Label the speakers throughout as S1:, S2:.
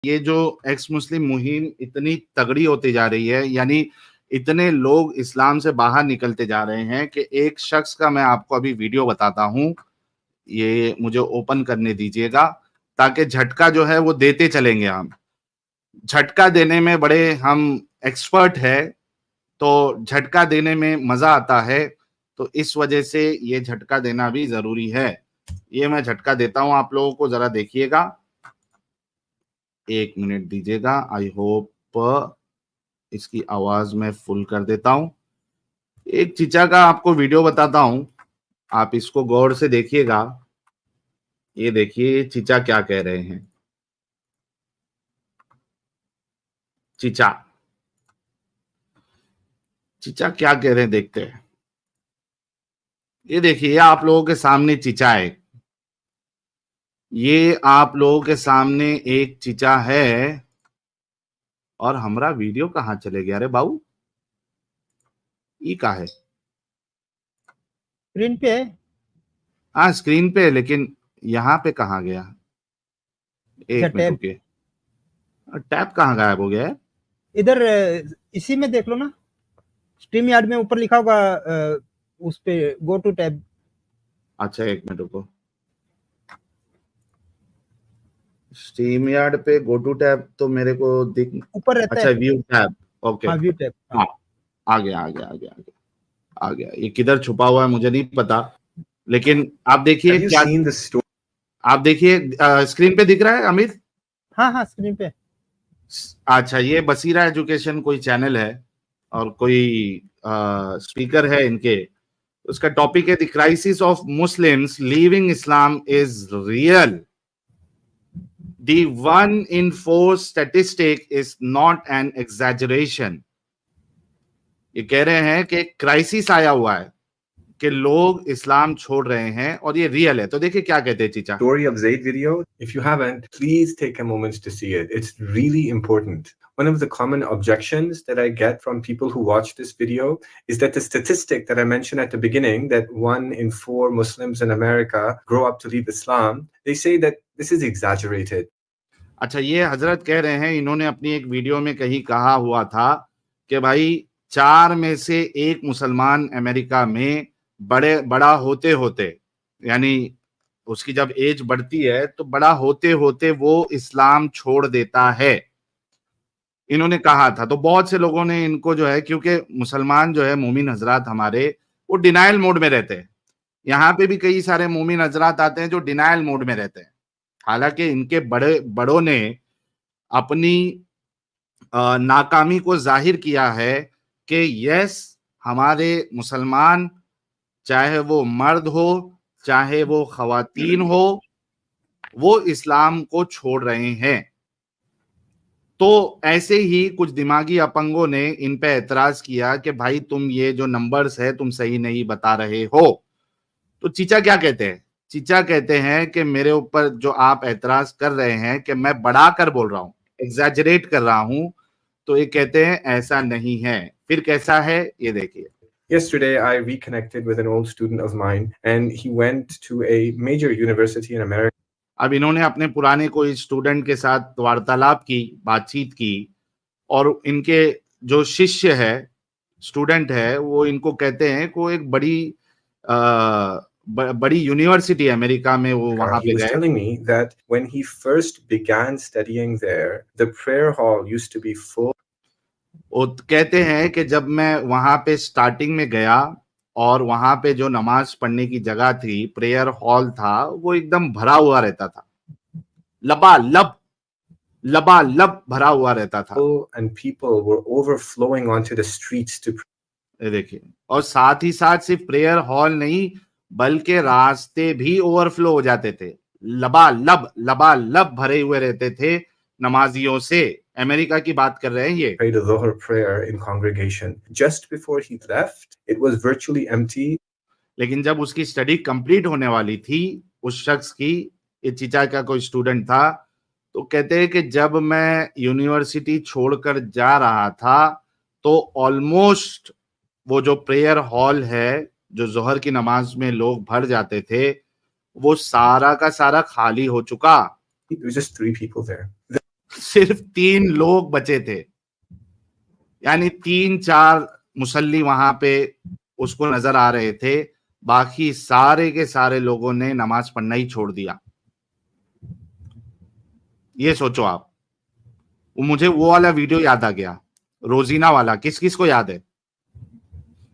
S1: ये जो एक्स मुस्लिम मुहिम इतनी तगड़ी होती जा रही है, यानी इतने लोग इस्लाम से बाहर निकलते जा रहे हैं कि एक शख्स का मैं आपको अभी वीडियो बताता हूँ। ये मुझे ओपन करने दीजिएगा ताकि झटका जो है वो देते चलेंगे। हम झटका देने में बड़े हम एक्सपर्ट है, तो झटका देने में मजा आता है, तो इस वजह से ये झटका देना भी जरूरी है। ये मैं झटका देता हूं आप लोगों को, जरा देखिएगा। 1 मिनट दीजिएगा। आई होप इसकी आवाज मैं फुल कर देता हूं। एक चीचा का आपको वीडियो बताता हूं, आप इसको गौर से देखिएगा। ये देखिए चीचा क्या कह रहे हैं। चीचा चीचा क्या कह रहे हैं, देखते हैं। ये देखिए, आप लोगों के सामने चीचा है। ये आप लोगों के सामने एक चीचा है। और हमारा वीडियो कहाँ चले गया रे बाबू? ये का है?
S2: स्क्रीन पे है।
S1: हाँ स्क्रीन पे, लेकिन यहाँ पे कहाँ गया? एक मिनट
S2: टैब
S1: रुकिए। टैब कहाँ गायब हो गया है?
S2: इधर इसी में देख लो ना, स्ट्रीम यार्ड में ऊपर लिखा होगा, उस पे गो टू टैब।
S1: अच्छा 1 मिनट रुको। स्ट्रीम यार्ड पे गो टू टैब तो मेरे को दिख
S2: ऊपर रहता
S1: अच्छा
S2: है।
S1: View tab. ओके
S2: हाँ व्यू टैब।
S1: हाँ, आ गया आ गया आ गया आ गया आ गया। ये किधर छुपा हुआ है मुझे नहीं पता, लेकिन आप देखिए क्या, आप देखिए स्क्रीन पे दिख रहा है अमित?
S2: हाँ हाँ स्क्रीन पे।
S1: अच्छा, ये बसीरा एजुकेशन कोई चैनल है और कोई स्पीकर है इनके। उसका टॉपिक है the crisis of Muslims leaving Islam is real, the 1 in 4 statistic is not an exaggeration. ये कह रहे हैं कि क्राइसिस आया हुआ है कि लोग इस्लाम छोड़ रहे हैं और ये रियल है। तो देखिए क्या कहते हैं चीचा।
S3: Story of Zaid video. If you haven't, please take a moment to see it. It's really important. One of the common objections that I get from people who watch this video is that the statistic that I mentioned at the beginning, that 1 in 4 Muslims in America grow up to leave Islam, they say that this is exaggerated.
S1: अच्छा, ये हजरत कह रहे हैं, इन्होंने अपनी एक video में कहीं कहा हुआ था कि भाई 4 में से 1 मुसलमान अमेरिका में बड़ा होते होते, यानी उसकी जब एज बढ़ती है तो बड़ा होते होते वो इस्लाम छोड़ देता है, इन्होंने कहा था। तो बहुत से लोगों ने इनको जो है, क्योंकि मुसलमान जो है मोमिन हजरात हमारे, वो डिनाइल मोड में रहते हैं। यहाँ पे भी कई सारे मोमिन हजरात आते हैं जो डिनाइल मोड में रहते हैं। हालांकि इनके बड़ों ने अपनी नाकामी को जाहिर किया है कि यस, हमारे मुसलमान, चाहे वो मर्द हो चाहे वो खवातीन हो, वो इस्लाम को छोड़ रहे हैं। तो ऐसे ही कुछ दिमागी अपंगों ने इन पे एतराज किया कि भाई तुम ये जो नंबर्स है तुम सही नहीं बता रहे हो। तो चीचा क्या कहते हैं? चीचा कहते हैं कि मेरे ऊपर जो आप एतराज कर रहे हैं कि मैं बढ़ाकर बोल रहा हूं, एग्जैजरेट कर रहा हूं, तो ये कहते हैं ऐसा नहीं है। फिर कैसा है ये देखिए।
S3: Yesterday, I reconnected with an old student of mine, and he went to a major university in America.
S1: अब इन्होंने अपने पुराने कोई स्टूडेंट के साथ वार्तालाप की, बातचीत की, और इनके जो शिष्य है, स्टूडेंट है, वो इनको कहते हैं को एक बड़ी यूनिवर्सिटी अमेरिका में वो वहां पे
S3: He was
S1: गए।
S3: telling me that when he first began studying there, the prayer hall used to be full.
S1: वो कहते हैं कि जब मैं वहां पे स्टार्टिंग में गया और वहां पे जो नमाज पढ़ने की जगह थी, प्रेयर हॉल था, वो एकदम भरा हुआ रहता था, लबालब भरा हुआ रहता था।
S3: And people were overflowing onto the streets to pray.
S1: ये देखिए, और साथ ही साथ सिर्फ प्रेयर हॉल नहीं बल्कि रास्ते भी ओवरफ्लो हो जाते थे, लबालब भरे हुए रहते थे नमाजियों से। अमेरिका की बात कर रहे हैं ये।
S3: Prayed a Dhuhr prayer in congregation. Just before he left, it was virtually empty.
S1: लेकिन जब उसकी स्टडी कंप्लीट होने वाली थी, उस शख्स की, ये चीचा का कोई स्टूडेंट था, तो कहते हैं कि जब मैं यूनिवर्सिटी छोड़कर जा रहा था तो ऑलमोस्ट वो जो प्रेयर हॉल है, जो जोहर की नमाज में लोग भर जाते थे, वो सारा का सारा खाली हो चुका।
S3: There were just 3 people there.
S1: सिर्फ 3 लोग बचे थे, यानी 3-4 मुसल्ली वहां पे उसको नजर आ रहे थे, बाकी सारे के सारे लोगों ने नमाज पढ़ना ही छोड़ दिया। ये सोचो आप। मुझे वो वाला वीडियो याद आ गया, रोजीना वाला। किस किस को याद है?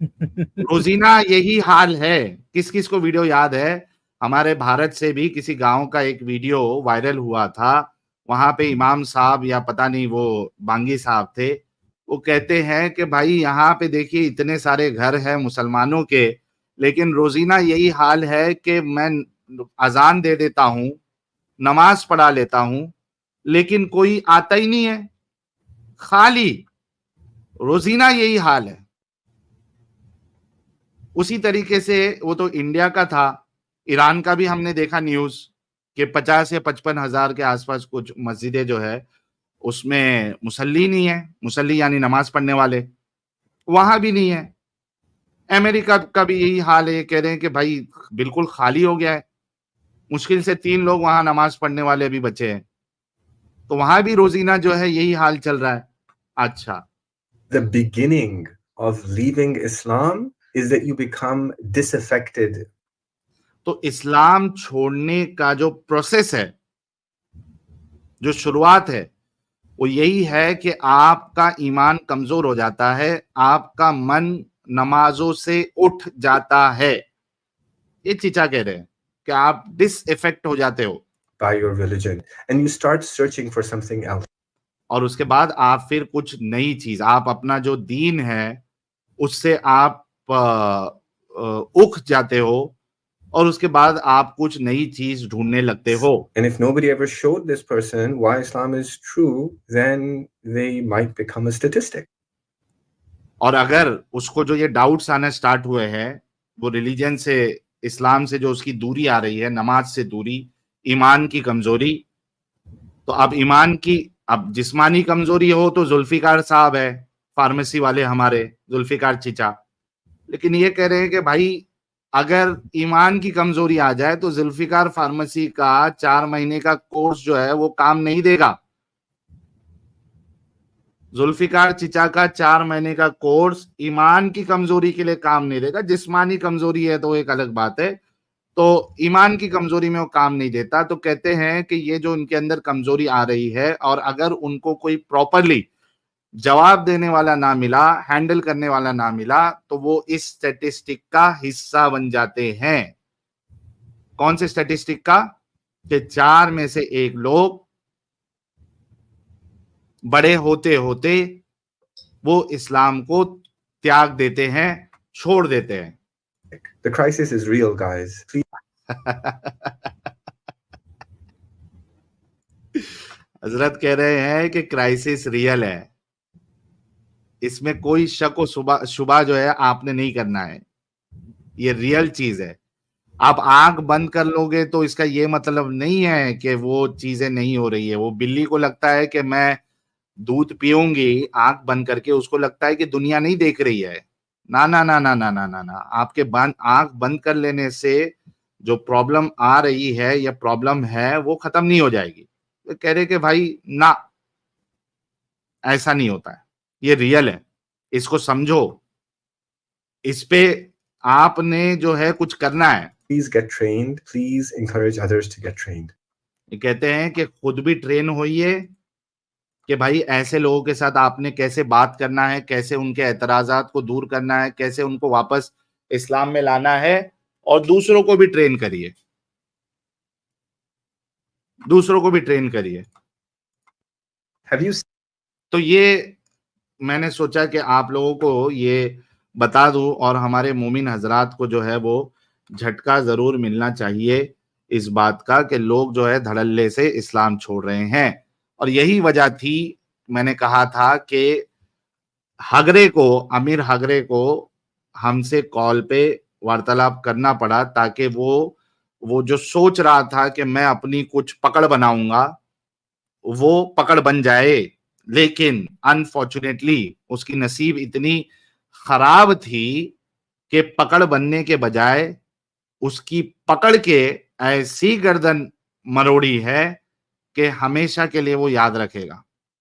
S1: रोजीना यही हाल है। किस किस को वीडियो याद है? हमारे भारत से भी किसी गांव का एक वीडियो वायरल हुआ था। वहां पे इमाम साहब या पता नहीं वो बांगी साहब थे, वो कहते हैं कि भाई यहाँ पे देखिए इतने सारे घर हैं मुसलमानों के, लेकिन रोजीना यही हाल है कि मैं अजान दे देता हूँ, नमाज पढ़ा लेता हूँ, लेकिन कोई आता ही नहीं है, खाली। रोजीना यही हाल है। उसी तरीके से वो तो इंडिया का था, ईरान का भी हमने देखा न्यूज कि 50 या 55 हजार के आसपास कुछ मस्जिदें जो है उसमें मुसल्ली नहीं है। मुसल्ली यानी नमाज पढ़ने वाले, वहां भी नहीं है। अमेरिका का भी यही हाल है, कह रहे हैं कि भाई बिल्कुल खाली हो गया है, मुश्किल से 3 लोग वहां नमाज पढ़ने वाले भी बचे हैं। तो वहां भी रोजीना जो है यही हाल चल रहा है। अच्छा,
S3: The beginning of leaving Islam is that you become disaffected.
S1: तो इस्लाम छोड़ने का जो प्रोसेस है, जो शुरुआत है, वो यही है कि आपका ईमान कमजोर हो जाता है, आपका मन नमाजों से उठ जाता है। ये चीचा कह रहे हैं कि आप डिसइफेक्ट हो जाते हो
S3: by your religion and you start searching for something else.
S1: और उसके बाद आप फिर कुछ नई चीज, आप अपना जो दीन है उससे आप उख जाते हो और उसके बाद आप कुछ नई चीज ढूंढने लगते हो।
S3: And if nobody ever showed this person why Islam is true, then they might become a statistic.
S1: और अगर उसको जो ये डाउट्स आना स्टार्ट हुए हैं, वो रिलीजन से, इस्लाम से जो उसकी दूरी आ रही है, नमाज से दूरी, ईमान की कमजोरी, तो अब ईमान की, अब जिस्मानी कमजोरी हो तो जुल्फिकार साहब है, फार्मेसी वाले हमारे जुल्फिकार चीचा। लेकिन ये कह रहे हैं कि भाई अगर ईमान की कमजोरी आ जाए तो जुल्फिकार फार्मेसी का 4 महीने का कोर्स जो है वो काम नहीं देगा। जुल्फिकार चिचा का 4 महीने का कोर्स ईमान की कमजोरी के लिए काम नहीं देगा। जिस्मानी कमजोरी है तो एक अलग बात है, तो ईमान की कमजोरी में वो काम नहीं देता। तो कहते हैं कि ये जो उनके अंदर कमजोरी आ रही है, और अगर उनको कोई प्रॉपरली जवाब देने वाला ना मिला, हैंडल करने वाला ना मिला, तो वो इस स्टैटिस्टिक का हिस्सा बन जाते हैं। कौन से स्टैटिस्टिक का? कि 4 में से 1 लोग बड़े होते होते वो इस्लाम को त्याग देते हैं, छोड़ देते हैं।
S3: The crisis is real, guys.
S1: हजरत कह रहे हैं कि क्राइसिस रियल है, इसमें कोई शक व शुबा जो है आपने नहीं करना है, ये रियल चीज है। आप आंख बंद कर लोगे तो इसका ये मतलब नहीं है कि वो चीजें नहीं हो रही है। वो बिल्ली को लगता है कि मैं दूध पीऊंगी आंख बंद करके, उसको लगता है कि दुनिया नहीं देख रही है। ना ना ना ना ना ना ना ना, आपके आंख बंद कर लेने से जो प्रॉब्लम आ रही है या प्रॉब्लम है वो खत्म नहीं हो जाएगी। तो कह रहे कि भाई ना, ऐसा नहीं होता है, ये रियल है, इसको समझो, इस पे आपने जो है कुछ करना है।
S3: Please get trained. Please encourage others to get trained.
S1: ये कहते हैं कि खुद भी ट्रेन होइए कि भाई ऐसे लोगों के साथ आपने कैसे बात करना है, कैसे उनके एतराजात को दूर करना है, कैसे उनको वापस इस्लाम में लाना है, और दूसरों को भी ट्रेन करिए, दूसरों को भी ट्रेन करिए।
S3: Have you
S1: तो ये मैंने सोचा कि आप लोगों को ये बता दूं, और हमारे मोमिन हजरात को जो है वो झटका जरूर मिलना चाहिए इस बात का कि लोग जो है धड़ल्ले से इस्लाम छोड़ रहे हैं। और यही वजह थी, मैंने कहा था कि हगरे को, अमीर हगरे को हमसे कॉल पे वार्तालाप करना पड़ा, ताकि वो जो सोच रहा था कि मैं अपनी कुछ पकड़ बनाऊंगा, वो पकड़ बन जाए। लेकिन अनफॉर्चुनेटली उसकी नसीब इतनी खराब थी कि पकड़ बनने के बजाय उसकी पकड़ के ऐसी गर्दन मरोड़ी है कि हमेशा के लिए वो याद रखेगा।